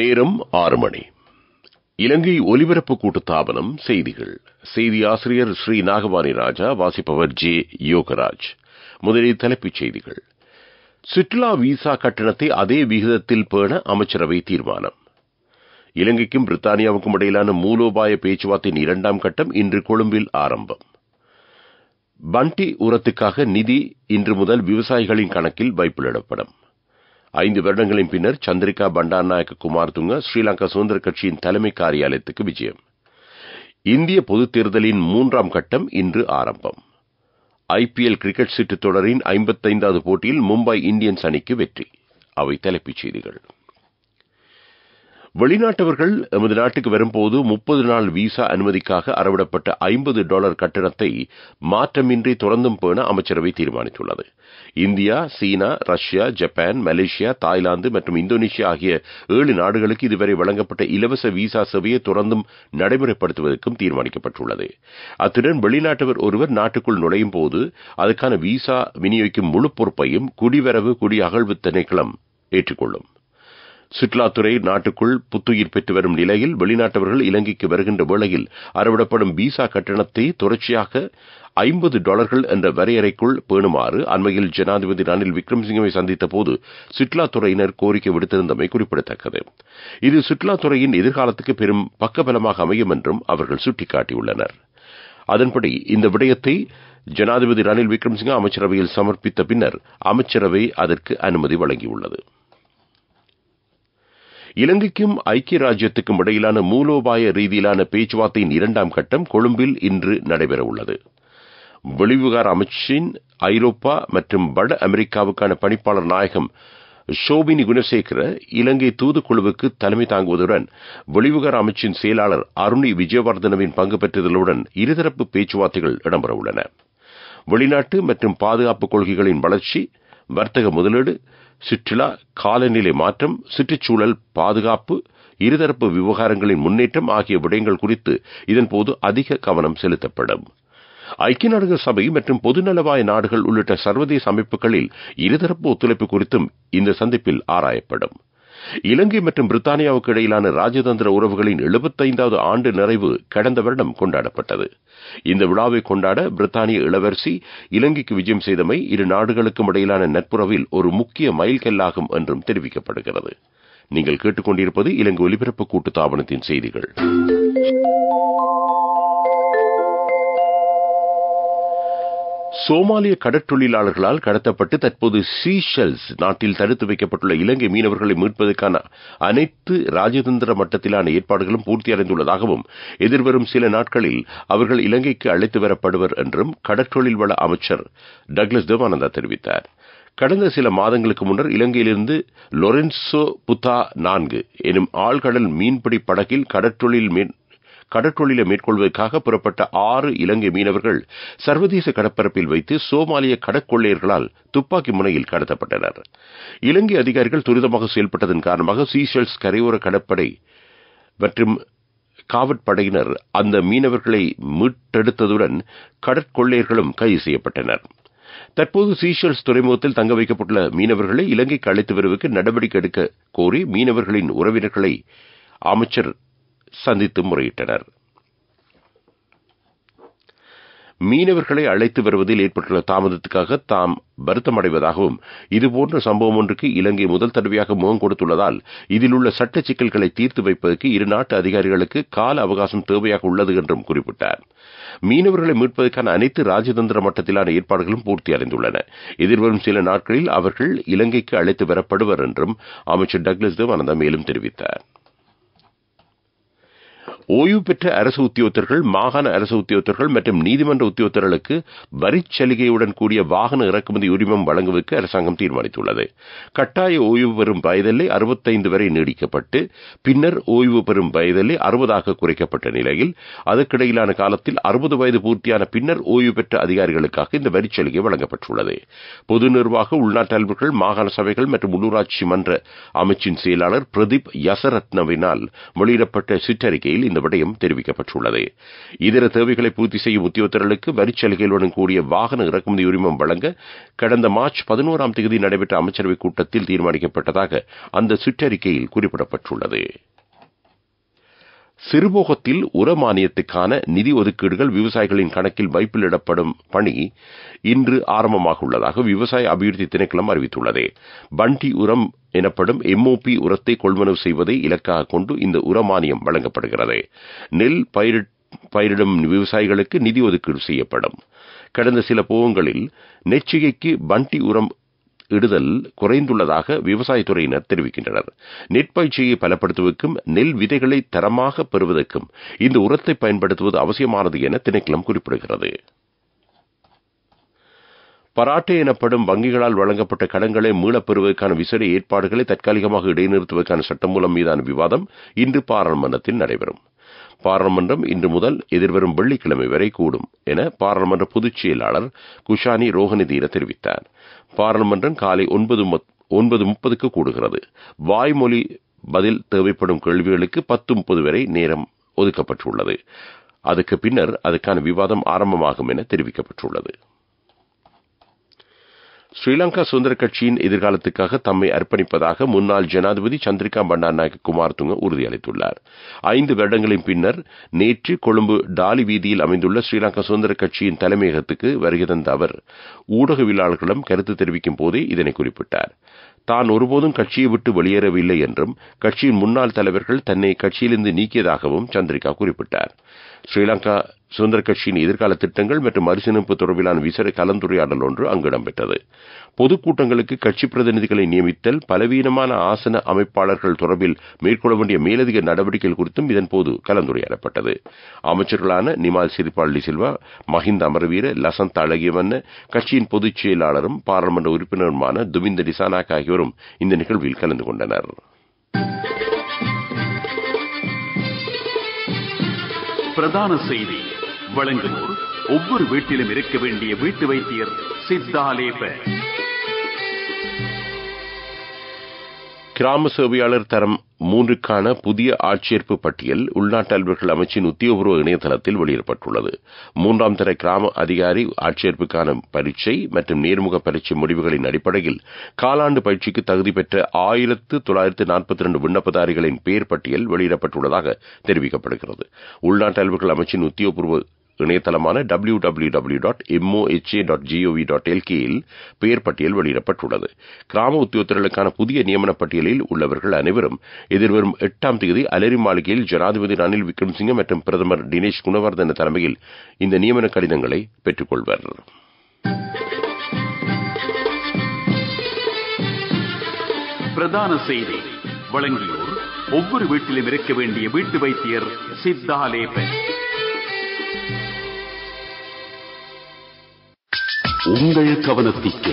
நேரம் 6 மணி. இலங்கை ஒலிபரப்பு கூட்டுத்தாபனம் செய்திகள். செய்தி ஆசிரியர் ஸ்ரீ நாகவாணி ராஜா. வாசிப்பவர் ஜே யோகராஜ். முதலில் தலைப்புச் செய்திகள். சுற்றுலா விசா கட்டணத்தை அதே விகிதத்தில் பேண அமைச்சரவை தீர்மானம். இலங்கைக்கும் பிரித்தானியாவுக்கும் இடையிலான மூலோபாய பேச்சுவார்த்தையின் 2ஆம் கட்டம் இன்று கொழும்பில் ஆரம்பம். பண்டி உரத்துக்காக நிதி இன்று முதல் விவசாயிகளின் கணக்கில் வைப்பிலிடப்படும். 5 வருடங்களின் பின்னர் சந்திரிகா பண்டாரநாயக்க குமாரதுங்க ஸ்ரீலங்கா சுதந்திர கட்சியின் தலைமை காரியாலயத்துக்கு விஜயம். இந்திய பொதுத் தேர்தலின் 3ஆம் கட்டம் இன்று ஆரம்பம். IPL கிரிக்கெட் சுற்றுத் தொடரின் 55வது போட்டியில் மும்பை இந்தியன்ஸ் அணிக்கு வெற்றி. அவை தலைப்புச் செய்திகள். வெளிநாட்டவர்கள் எமது நாட்டுக்கு வரும்போது 30 நாள் விசா அனுமதிக்காக அறவிடப்பட்ட $50 கட்டணத்தை மாற்றமின்றி தொடர்ந்தும் பேண அமைச்சரவை தீர்மானித்துள்ளது. இந்தியா, சீனா, ரஷ்யா, ஜப்பான், மலேசியா, தாய்லாந்து மற்றும் இந்தோனேஷியா ஆகிய 7 நாடுகளுக்கு இதுவரை வழங்கப்பட்ட இலவச விசா சேவையை தொடர்ந்தும் நடைமுறைப்படுத்துவதற்கும் தீர்மானிக்கப்பட்டுள்ளது. அத்துடன் வெளிநாட்டவர் ஒருவர் நாட்டுக்குள் நுழையும் போது அதற்கான விசா விநியோகிக்கும் முழு பொறுப்பையும் குடிவரவு குடியகழ்வு திணைக்களம் ஏற்றுக்கொள்ளும். சுற்றுலாத்துறை நாட்டுக்குள் புத்துயிர் பெற்று வரும் நிலையில் வெளிநாட்டவர்கள் இலங்கைக்கு வருகின்ற வேளையில் அறவிடப்படும் விசா கட்டணத்தை தொடர்ச்சியாக $50 என்ற வரையறைக்குள் பேணுமாறு அண்மையில் ஜனாதிபதி ரணில் விக்ரமசிங்கவை சந்தித்த போது சுற்றுலாத்துறையினர் கோரிக்கை விடுத்திருந்தமை குறிப்பிடத்தக்கது. இது சுற்றுலாத்துறையின் எதிர்காலத்துக்கு பெரும் பக்கபலமாக அமையும் என்றும் அவர்கள் சுட்டிக்காட்டியுள்ளனர். அதன்படி இந்த விடயத்தை ஜனாதிபதி ரணில் விக்ரமசிங்க அமைச்சரவையில் சமர்ப்பித்த பின்னர் அமைச்சரவை அதற்கு அனுமதி வழங்கியுள்ளது. இலங்கைக்கும் ஐக்கிய ராஜ்யத்துக்கும் இடையிலான மூலோபாய ரீதியிலான பேச்சுவார்த்தையின் 2ஆம் கட்டம் கொழும்பில் இன்று நடைபெறவுள்ளது. வெளிவிவகார அமைச்சின் ஐரோப்பா மற்றும் வட அமெரிக்காவுக்கான பணிப்பாளர் நாயகம் ஷோபினி குணசேகர இலங்கை தூதுக்குழுவுக்கு தலைமை தாங்குவதுடன் வெளிவிவகார அமைச்சின் செயலாளர் அருணி விஜயவர்தனவின் பங்கு பெற்றதுடன் இருதரப்பு பேச்சுவார்த்தைகள் இடம்பெறவுள்ளன. வெளிநாட்டு மற்றும் பாதுகாப்பு கொள்கைகளின் வளர்ச்சி, வர்த்தக முதலீடு, சுற்றுலா, காலநிலை மாற்றம், சுற்றுச்சூழல் பாதுகாப்பு, இருதரப்பு விவகாரங்களின் முன்னேற்றம் ஆகிய விடயங்கள் குறித்து இதன்போது அதிக கவனம் செலுத்தப்படும். ஐக்கிய நாடுகள் சபை மற்றும் பொதுநலவாய நாடுகள் உள்ளிட்ட சர்வதேச அமைப்புகளில் இருதரப்பு ஒத்துழைப்பு குறித்தும் இந்த சந்திப்பில் ஆராயப்படும். இலங்கை மற்றும் பிரித்தானியாவுக்கு இடையிலான ராஜதந்திர உறவுகளின் 75வது ஆண்டு நிறைவு கடந்த வருடம் கொண்டாடப்பட்டது. இந்த விழாவை கொண்டாட பிரித்தானிய இளவரசி இலங்கைக்கு விஜயம் செய்தமை இரு நாடுகளுக்கும் இடையிலான நட்புறவில் ஒரு முக்கிய மைல்கல்லாகும் என்றும் தெரிவிக்கப்படுகிறது. நீங்கள் கேட்டுக்கொண்டிருப்பது இலங்கை ஒலிபரப்பு கூட்டுத்தாபனத்தின் செய்திகள். சோமாலிய கடற்றொழிலாளர்களால் கடத்தப்பட்டு தற்போது சீஷெல்ஸ் நாட்டில் தடுத்து வைக்கப்பட்டுள்ள இலங்கை மீனவர்களை மீட்பதற்கான அனைத்து ராஜதந்திர மட்டத்திலான ஏற்பாடுகளும் பூர்த்தியடைந்துள்ளதாகவும் எதிர்வரும் சில நாட்களில் அவர்கள் இலங்கைக்கு அழைத்து வரப்படுவர் என்றும் கடற்றொழில் வள அமைச்சர் டக்ளஸ் தேவானந்தா தெரிவித்தார். கடந்த சில மாதங்களுக்கு முன்னர் இலங்கையிலிருந்து லொரென்சோ புத்தா 4 எனும் ஆழ்கடல் மீன்பிடி படகில் கடற்றொழிலை மேற்கொள்வதற்காக புறப்பட்ட 6 இலங்கை மீனவர்கள் சர்வதேச கடற்பரப்பில் வைத்து சோமாலிய கடற்கொள்ளையர்களால் துப்பாக்கி முனையில் கடத்தப்பட்டனர். இலங்கை அதிகாரிகள் துரிதமாக செயல்பட்டதன் காரணமாக சீஷெல்ஸ் கரையோர கடற்படை மற்றும் காவற்படையினர் அந்த மீனவர்களை மீட்டெடுத்ததுடன் கடற்கொள்ளையர்களும் கைது செய்யப்பட்டனர். தற்போது சீஷெல்ஸ் துறைமுகத்தில் தங்க வைக்கப்பட்டுள்ள மீனவர்களை இலங்கைக்கு அழைத்து வருவதற்கு நடவடிக்கை எடுக்க கோரி மீனவர்களின் உறவினர்களை அமைச்சர் சந்தித்து முறையிட்டனர். மீனவர்களை அழைத்து வருவதில் ஏற்பட்டுள்ள தாமதத்துக்காக தாம் வருத்தமடைவதாகவும் இதுபோன்ற சம்பவம் ஒன்றுக்கு இலங்கை முதல் தடவையாக முகம் கொடுத்துள்ளதால் இதில் உள்ள சட்ட சிக்கல்களை தீர்த்து வைப்பதற்கு இரு நாட்டு அதிகாரிகளுக்கு கால அவகாசம் தேவையாக உள்ளது என்றும் குறிப்பிட்டார். மீனவர்களை மீட்பதற்கான அனைத்து ராஜதந்திர மட்டத்திலான ஏற்பாடுகளும் பூர்த்தியடைந்துள்ளன. எதிர்வரும் சில நாட்களில் அவர்கள் இலங்கைக்கு அழைத்து வரப்படுவர் என்றும் அமைச்சர் டக்ளஸ் தேவானந்தா மேலும் தெரிவித்தார். ஓய்வு பெற்ற அரசு உத்தியோகத்தர்கள், மாகாண அரசு உத்தியோகத்தர்கள் மற்றும் நீதிமன்ற உத்தியோகத்தர்களுக்கு வரிச் சலுகையுடன் கூடிய வாகன இறக்குமதி உரிமம் வழங்குவதற்கு அரசாங்கம் தீர்மானித்துள்ளது. கட்டாய ஓய்வு பெறும் வயதெல்லை 65 வரை நீடிக்கப்பட்டு பின்னர் ஓய்வு பெறும் வயதெல்லை 60 குறைக்கப்பட்ட நிலையில் அதற்கிடையிலான காலத்தில் 60 வயது பூர்த்தியான பின்னர் ஓய்வு பெற்ற அதிகாரிகளுக்காக இந்த வரிச் சலுகை வழங்கப்பட்டுள்ளது. பொது நிர்வாக, உள்நாட்டு அலுவலர்கள், மாகாண சபைகள் மற்றும் உள்ளூராட்சி மன்ற அமைச்சின் செயலாளர் பிரதீப் யசரத்னவினால் வெளியிடப்பட்ட சுற்றறிக்கையில் இந்த விடயம் தெரிவிக்கப்பட்டுள்ளது. இதர தேவைகளை பூர்த்தி செய்யும் உத்தியோகத்தர்களுக்கு வரிச்சலுகைகளுடன் கூடிய வாகன இறக்குமதி உரிமம் வழங்க கடந்த மார்ச் 11ஆம் தேதி நடைபெற்ற அமைச்சரவைக் கூட்டத்தில் தீர்மானிக்கப்பட்டதாக அந்த சுற்றறிக்கையில் குறிப்பிடப்பட்டுள்ளது. சிறுபோகத்தில் உர மானியத்துக்கான நிதி ஒதுக்கீடுகள் விவசாயிகளின் கணக்கில் வைப்பிலிடப்படும் பணி இன்று ஆரம்பமாக உள்ளதாக விவசாய அபிவிருத்தி திணைக்களம் அறிவித்துள்ளது. பண்டி உரம் எனப்படும் MOP உரத்தை கொள்வனவு செய்வதை இலக்காக கொண்டு இந்த உர மானியம் வழங்கப்படுகிறது. நெல் பயிரிடும் விவசாயிகளுக்கு நிதி ஒதுக்கீடு செய்யப்படும். கடந்த சில போகங்களில் நெச்சிகைக்கு பண்டி உரம் இடுதல் குறைந்துள்ளதாக விவசாயத்துறையினர் தெரிவிக்கின்றனர். நெற்பயிற்சியை பலப்படுத்துவதற்கும் நெல் விதைகளை தரமாக பெறுவதற்கும் இந்த உரத்தை பயன்படுத்துவது அவசியமானது என திணைக்களம் குறிப்பிடுகிறது. பராட்டே எனப்படும் வங்கிகளால் வழங்கப்பட்ட கடன்களை மீளப் பெறுவதற்கான விசேட ஏற்பாடுகளை தற்காலிகமாக இடைநிறுத்துவதற்கான சட்டமூலம் மீதான விவாதம் இன்று பாராளுமன்றத்தில் நடைபெறும். பாராளுமன்றம் இன்று முதல் எதிர்வரும் வெள்ளிக்கிழமை வரை கூடும் என பாராளுமன்ற பொதுச் செயலாளர் குஷானி ரோஹனிதீர தெரிவித்தார். பாராளுமன்றம் காலை 9:30 கூடுகிறது. வாய்மொழி பதில் தேவைப்படும் கேள்விகளுக்கு 10:30 வரை நேரம் ஒதுக்கப்பட்டுள்ளது. அதுக்கு பின்னர் அதுக்கான விவாதம் ஆரம்பமாகும் என தெரிவிக்கப்பட்டுள்ளது. ஸ்ரீலங்கா சுதந்திர கட்சியின் எதிர்காலத்துக்காக தம்மை அர்ப்பணிப்பதாக முன்னாள் ஜனாதிபதி சந்திரிகா பண்டாரநாயக்க குமாரதுங்க உறுதியளித்துள்ளார். 5 வருடங்களின் பின்னர் நேற்று கொழும்பு டாலி வீதியில் அமைந்துள்ள ஸ்ரீலங்கா சுதந்திர கட்சியின் தலைமையகத்துக்கு வருகை தந்த அவர் ஊடகவியலாளர்களிடம் கருத்து தெரிவிக்கும் போதே இதனை குறிப்பிட்டார். தான் ஒருபோதும் கட்சியை விட்டு வெளியேறவில்லை என்றும் கட்சியின் முன்னாள் தலைவர்கள் தன்னை கட்சியிலிருந்து நீக்கியதாகவும் சந்திரிகா குறிப்பிட்டார். ஸ்ரீலங்கா சுதந்திர கட்சியின் எதிர்கால திட்டங்கள் மற்றும் மறுசீரமைப்பு தொடர்பிலான விசேட கலந்துரையாடல் ஒன்று அங்கு இடம்பெற்றது. பொதுக்கூட்டங்களுக்கு கட்சி பிரதிநிதிகளை நியமித்தல், பலவீனமான ஆசன அமைப்பாளர்கள் தொடர்பில் மேற்கொள்ள வேண்டிய மேலதிக நடவடிக்கைகள் குறித்தும் இதன்போது கலந்துரையாடப்பட்டது. அமைச்சர்களான நிமால் சிறிபால் டி சில்வா, மஹிந்த அமரவீர, லசந்த அழகியவண்ண, கட்சியின் பொதுச் செயலாளரும் பாராளுமன்ற உறுப்பினருமான துமிந்த டிசானாக் ஆகியோரும் இந்த நிகழ்வில் கலந்து கொண்டனர். பிரதான செய்தி வழங்குவோர் ஒவ்வொரு வீட்டிலும் இருக்க வேண்டிய வீட்டு வைத்தியர் சித்தாலேப. கிராம சேவையாளர் தரம் 3க்கான புதிய ஆட்சேர்ப்பு பட்டியல் உள்நாட்டு அலுவலர்கள் அமைச்சின் உத்தியோகபூர்வ இணையதளத்தில் வெளியிடப்பட்டுள்ளது. 3ஆம் தர கிராம அதிகாரி ஆட்சேர்ப்புக்கான பரீட்சை மற்றும் நேர்முக பரீட்சை முடிவுகளின் அடிப்படையில் காலாண்டு பயிற்சிக்கு தகுதி பெற்ற 1942 விண்ணப்பதாரிகளின் பெயர் பட்டியல் வெளியிடப்பட்டுள்ளதாக தெரிவிக்கப்படுகிறது. உள்நாட்டு அலுவலர்கள் அமைச்சின் உத்தியோகபூர்வ இணையதளமான www.moha.gov.lk இல் பெயர் பட்டியல் வெளியிடப்பட்டுள்ளது. கிராம உத்தியோகத்தர்களுக்கான புதிய நியமன பட்டியலில் உள்ளவர்கள் அனைவரும் எதிர்வரும் 8ஆம் தேதி அலரி மாளிகையில் ஜனாதிபதி ரணில் விக்ரமசிங்க மற்றும் பிரதமர் தினேஷ் குணவர்தன தலைமையில் இந்த நியமன கடிதங்களை பெற்றுக் கொள்வர். பிரதான செய்தி வழங்கியோர் ஒவ்வொரு வீட்டிலும் இருக்க வேண்டிய வீட்டு வைத்தியர் சித்தாலேப. உங்கள் கவனத்திற்கு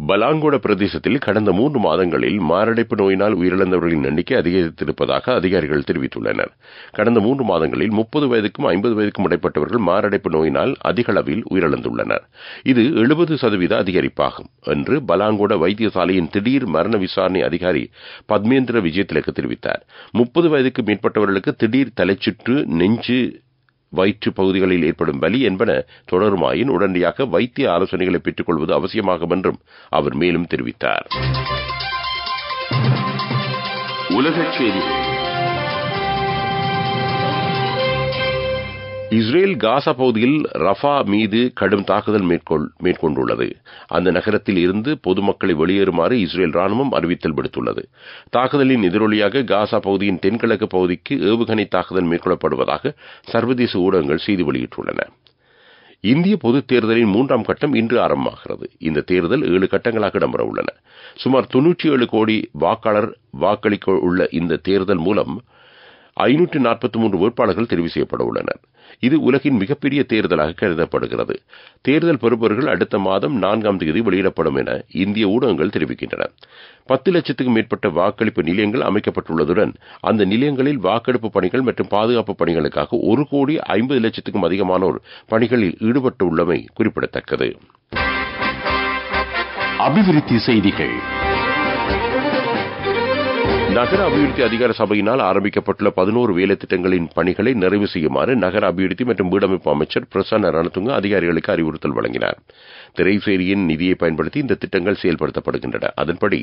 பலாங்கொட பிரதேசத்தில் கடந்த 3 மாதங்களில் மாரடைப்பு நோயினால் உயிரிழந்தவர்களின் எண்ணிக்கை அதிகரித்திருப்பதாக அதிகாரிகள் தெரிவித்துள்ளனர். கடந்த 3 மாதங்களில் 30 வயதுக்கும் 50 வயதுக்கும் இடைப்பட்டவர்கள் மாரடைப்பு நோயினால் அதிக அளவில் உயிரிழந்துள்ளனர். இது 70% அதிகரிப்பாகும் என்று பலாங்கொட வைத்தியசாலையின் திடீர் மரண விசாரணை அதிகாரி பத்மேந்திர விஜயதிலக தெரிவித்தார். 30 வயதுக்கு மேற்பட்டவர்களுக்கு திடீர் தலைச்சுற்று, நெஞ்சு, வயிற்று பகுதிகளில் ஏற்படும் வலி என்பன தொடருமாயின் உடனடியாக வைத்திய ஆலோசனைகளை பெற்றுக் கொள்வது அவசியமாகும் என்றும் அவர் மேலும் தெரிவித்தார். உலகச் செய்திகள். இஸ்ரேல் காசா பகுதியில் ரஃபா மீது கடும் தாக்குதல் மேற்கொண்டுள்ளது. அந்த நகரத்தில் இருந்து பொதுமக்களை வெளியேறுமாறு இஸ்ரேல் ராணுவம் அறிவித்தல் விடுத்துள்ளது. தாக்குதலின் எதிரொலியாக காசா பகுதியின் தென்கிழக்கு பகுதிக்கு ஏவுகணை தாக்குதல் மேற்கொள்ளப்படுவதாக சர்வதேச ஊடகங்கள் செய்தி வெளியிட்டுள்ளன. இந்திய பொதுத் தேர்தலின் 3ஆம் கட்டம் இன்று ஆரம்பமாகிறது. இந்த தேர்தல் 7 கட்டங்களாக இடம்பெற உள்ளன. சுமார் 97 கோடி வாக்காளர் வாக்களிக்க உள்ள இந்த தேர்தல் மூலம் 543 வேட்பாளர்கள் தெரிவு செய்யப்பட உள்ளனர். இது உலகின் மிகப்பெரிய தேர்தலாக கருதப்படுகிறது. தேர்தல் பெறுபவர்கள் அடுத்த மாதம் 4ஆம் தேதி வெளியிடப்படும் என இந்திய ஊடகங்கள் தெரிவிக்கின்றன. 10 லட்சத்துக்கும் மேற்பட்ட வாக்களிப்பு நிலையங்கள் அமைக்கப்பட்டுள்ளதுடன் அந்த நிலையங்களில் வாக்கெடுப்பு பணிகள் மற்றும் பாதுகாப்பு பணிகளுக்காக 1,50,00,000 அதிகமானோர் பணிகளில் ஈடுபட்டுள்ளமை குறிப்பிடத்தக்கது. அபிவிருத்தி செய்திகள். நகர அபிவிருத்தி அதிகார சபையினால் ஆரம்பிக்கப்பட்டுள்ள 11 வேலை திட்டங்களின் பணிகளை நிறைவு செய்யுமாறு நகர அபிவிருத்தி மற்றும் வீடமைப்பு அமைச்சர் பிரசன்ன ரணதுங்க அதிகாரிகளுக்கு அறிவுறுத்தல் வழங்கினார். திரைசேரியின் நிதியை பயன்படுத்தி இந்த திட்டங்கள் செயல்படுத்தப்படுகின்றன. அதன்படி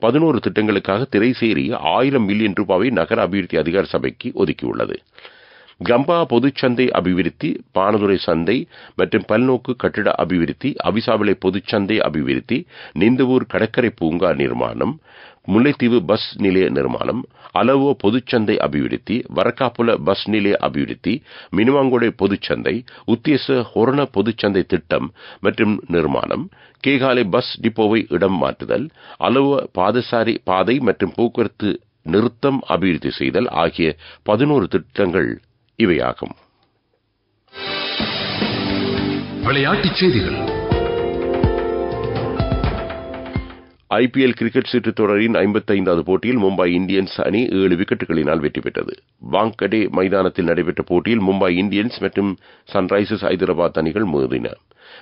11 திட்டங்களுக்காக திரைசேரி 1000 மில்லியன் ரூபாயை நகர அபிவிருத்தி அதிகார சபைக்கு ஒதுக்கியுள்ளது. கம்பா பொதுச்சந்தை அபிவிருத்தி, பானதுரை சந்தை மற்றும் பல்நோக்கு கட்டிட அபிவிருத்தி, அவிசாவிளை பொதுச்சந்தை அபிவிருத்தி, நிந்தவூர் கடற்கரை பூங்கா நிர்மாணம், முல்லைத்தீவு பஸ் நிலைய நிர்மாணம், அலவோ பொதுச்சந்தை அபிவிருத்தி, வரக்காப்புல பஸ் நிலைய அபிவிருத்தி, மினுவாங்கொடை பொதுச்சந்தை, உத்தேச ஹொரண பொதுச்சந்தை திட்டம் மற்றும் நிர்மாணம், கேகாலை பஸ் டிப்போவை இடம் மாற்றுதல், அலவோ பாதசாரி பாதை மற்றும் போக்குவரத்து நிறுத்தம் அபிவிருத்தி செய்தல் ஆகிய 11 திட்டங்கள் இவையாகும். விளையாட்டுச் செய்திகள். IPL கிரிக்கெட் சுற்றுத் தொடரின் 55வது போட்டியில் மும்பை இந்தியன்ஸ் அணி 7 விக்கெட்டுகளினால் வெற்றி பெற்றது. வாங்கடே மைதானத்தில் நடைபெற்ற போட்டியில் மும்பை இந்தியன்ஸ் மற்றும் சன்ரைசர்ஸ் ஹைதராபாத் அணிகள் மோதின.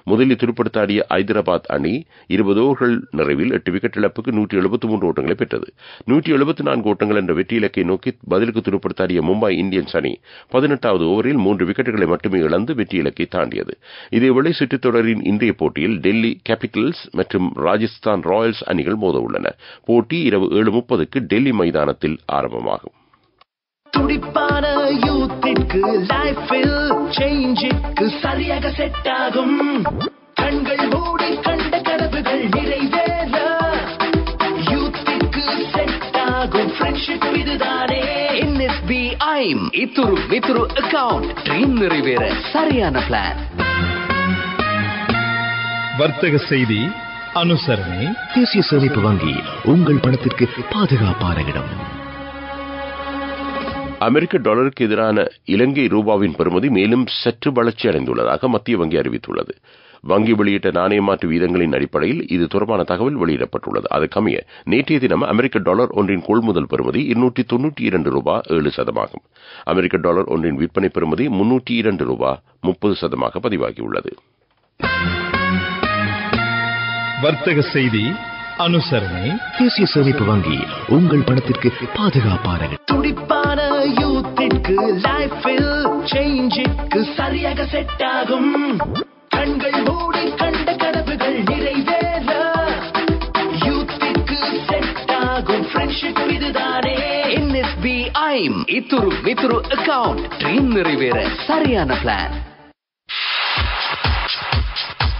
முதலில் துடுப்படுத்தாடிய ஐதராபாத் அணி 20 ஓவர்கள் நிறைவில் 8 விக்கெட் இழப்புக்கு 173 ஓட்டங்களை பெற்றது. 174 ஓட்டங்கள் என்ற வெற்றி இலக்கை நோக்கி பதிலுக்கு துடுப்படுத்தாடிய மும்பை இந்தியன்ஸ் அணி 18வது ஓவரில் 3 விக்கெட்டுகளை மட்டுமே இழந்து வெற்றி இலக்கை தாண்டியது. இதேவேளை சுற்றுத் தொடரின் இன்றைய போட்டியில் டெல்லி கேபிட்டல்ஸ் மற்றும் ராஜஸ்தான் ராயல்ஸ் அணிகள் மோத உள்ளன. போட்டி இரவு 7:30க்கு டெல்லி மைதானத்தில் ஆரம்பமாகும். துடிப்பான யூத்திற்கு லைஃபில் சேஞ்சுக்கு சரியாக செட் ஆகும். கண்கள் மூடி கண்ட கனவுகள் நிறைவேற யூத்திற்கு செட் ஆகும் ஃப்ரெண்ட்ஷிப் இதுதானே. NSBI இத்துரு மித்துரு அக்கவுண்ட் ட்ரீம் நிறைவேற சரியான பிளான். வர்த்தக செய்தி அனுசரணை. தேசிய சேமிப்பு வங்கி உங்கள் பணத்திற்கு பாதுகாப்பான இடம். அமெரிக்க டாலருக்கு எதிரான இலங்கை ரூபாவின் பெறுமதி மேலும் சற்று வளர்ச்சி அடைந்துள்ளதாக மத்திய வங்கி அறிவித்துள்ளது. வங்கி வெளியிட்ட நாணய மாற்று வீதங்களின் அடிப்படையில் இது தொடர்பான தகவல் வெளியிடப்பட்டுள்ளது. அதற்கமைய நேற்றைய தினம் அமெரிக்க டாலர் ஒன்றின் கொள்முதல் பெறுமதி 292 ரூபாய் 7 ஆகும். அமெரிக்க டாலர் ஒன்றின் விற்பனை பெறுமதி 302 ரூபாய் 30 பதிவாகியுள்ளது. வர்த்தக செய்தி அனுசரணை. தேசிய சேமிப்பு வங்கி உங்கள் பணத்திற்கு பாதுகாப்பான இடம். துடிப்பான யூத்திற்கு லைஃபில் சேஞ்சுக்கு சரியாக செட் ஆகும். கண்கள் மூடி கண்ட கனவுகள் நிறைவேற யூத்திற்கு செட் ஆகும் ஃப்ரெண்ட்ஷிப் இதுதானே. NSBI இத்துரு மித்துரு அக்கவுண்ட் ட்ரீம் நிறைவேற சரியான பிளான்.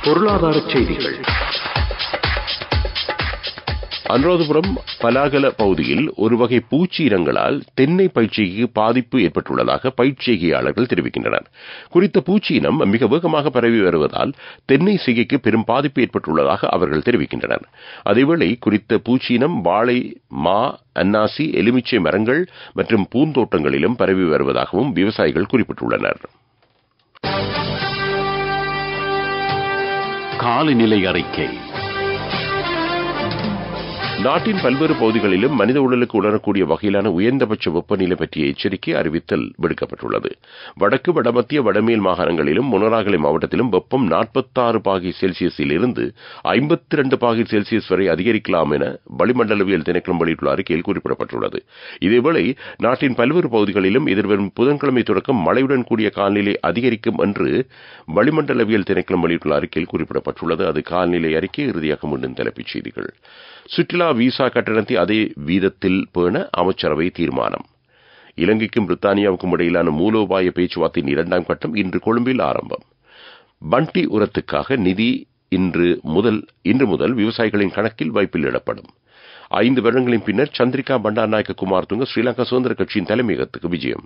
பொருளாதார செய்திகள். அனுராதபுரம் பலாகல பகுதியில் ஒரு வகை பூச்சி இனங்களால் தென்னை பயிற்சிக்கு பாதிப்பு ஏற்பட்டுள்ளதாக பயிற்சியாளர்கள் தெரிவிக்கின்றனர். குறித்த பூச்சி இனம் மிக வேகமாக பரவி வருவதால் தென்னை சிகைக்கு பெரும் பாதிப்பு ஏற்பட்டுள்ளதாக அவர்கள் தெரிவிக்கின்றனர். அதேவேளை குறித்த பூச்சி இனம் வாழை, மா, அன்னாசி, எலுமிச்சை மரங்கள் மற்றும் பூந்தோட்டங்களிலும் பரவி வருவதாகவும் விவசாயிகள் குறிப்பிட்டுள்ளனர். காலநிலை அறிக்கை. நாட்டின் பல்வேறு பகுதிகளிலும் மனித உடலுக்கு உணரக்கூடிய வகையிலான உயர்ந்தபட்ச வெப்பநிலை பற்றிய எச்சரிக்கை அறிவித்தல் விடுக்கப்பட்டுள்ளது. வடக்கு, வடமத்திய, வடமேல் மாகாணங்களிலும் மொனராகலை மாவட்டத்திலும் வெப்பம் 46 பாகை செல்சியஸில் இருந்து 52 பாகை செல்சியஸ் வரை அதிகரிக்கலாம் என வளிமண்டலவியல் திணைக்களம் வெளியிட்டுள்ள அறிக்கையில் குறிப்பிடப்பட்டுள்ளது. இதேவேளை நாட்டின் பல்வேறு பகுதிகளிலும் எதிர்வரும் புதன்கிழமை தொடக்கம் மழையுடன் கூடிய காலநிலை அதிகரிக்கும் என்று வளிமண்டலவியல் திணைக்களம் வெளியிட்டுள்ள அறிக்கையில் குறிப்பிடப்பட்டுள்ளது. அது காலநிலை அறிக்கை. இறுதியாக மீண்டும் தலைப்புச் செய்திகள். சுற்றுலா விசா கட்டணத்தை அதே வீதத்தில் பேண அமைச்சரவை தீர்மானம். இலங்கைக்கும் பிரித்தானியாவுக்கும் இடையிலான மூலோபாய பேச்சுவார்த்தையின் 2ஆம் கட்டம் இன்று கொழும்பில் ஆரம்பம். பண்டி உரத்துக்காக நிதி இன்று முதல் விவசாயிகளின் கணக்கில் வைப்பிலிடப்படும். 5 வருடங்களின் பின்னர் சந்திரிகா பண்டாரநாயக்க குமாரதுங்க ஸ்ரீலங்கா சுதந்திர கட்சியின் தலைமையகத்துக்கு விஜயம்.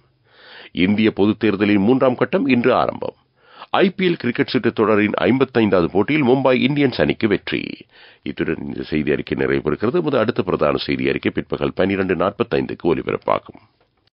இந்திய பொதுத் தேர்தலின் 3ஆம் கட்டம் இன்று ஆரம்பம். IPL கிரிக்கெட் சுற்றுத் தொடரின் 55வது போட்டியில் மும்பை இந்தியன்ஸ் அணிக்கு வெற்றி. இத்துடன் இந்த செய்தி அறிக்கை நிறைவு பெறுகிறது. அடுத்த பிரதான செய்தி அறிக்கை பிற்பகல் 12:45க்கு ஒலிபரப்பாகும்.